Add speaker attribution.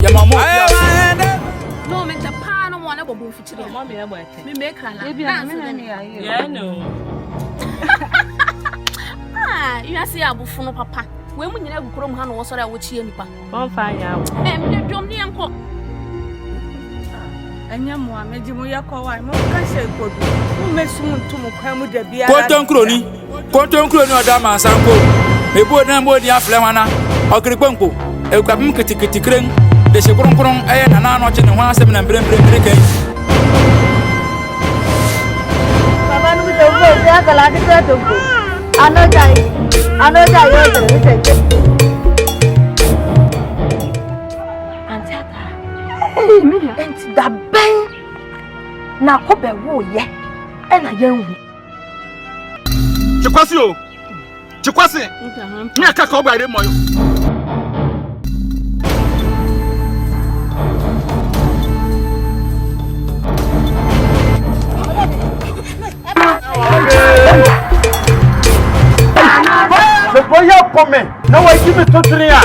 Speaker 1: ya mama
Speaker 2: no me the pan no one go future mama me make her yeah no you see abufu no papa we mu nyina gukoro mu ha no wo sori a wo chie nipa on fa ya me dwom ne enko anya mo ameji mo yakwa mo ka se kodu mo mesum ntum kwa mu da bia
Speaker 1: konton kroni oda ma sanko mebo na mo di afle wana okirikponko ekwabim kitikitikreng de se kronkron na na no che ne ho asem na mbrembrembre kai
Speaker 3: baba nu de wo ya kala di to ko Anokye yo se
Speaker 2: antata
Speaker 3: me enti da ben na ko be wo ye na ye hu
Speaker 4: Chikwasi ni aka ka obare moyo
Speaker 5: Se voya pome na wa kimi totria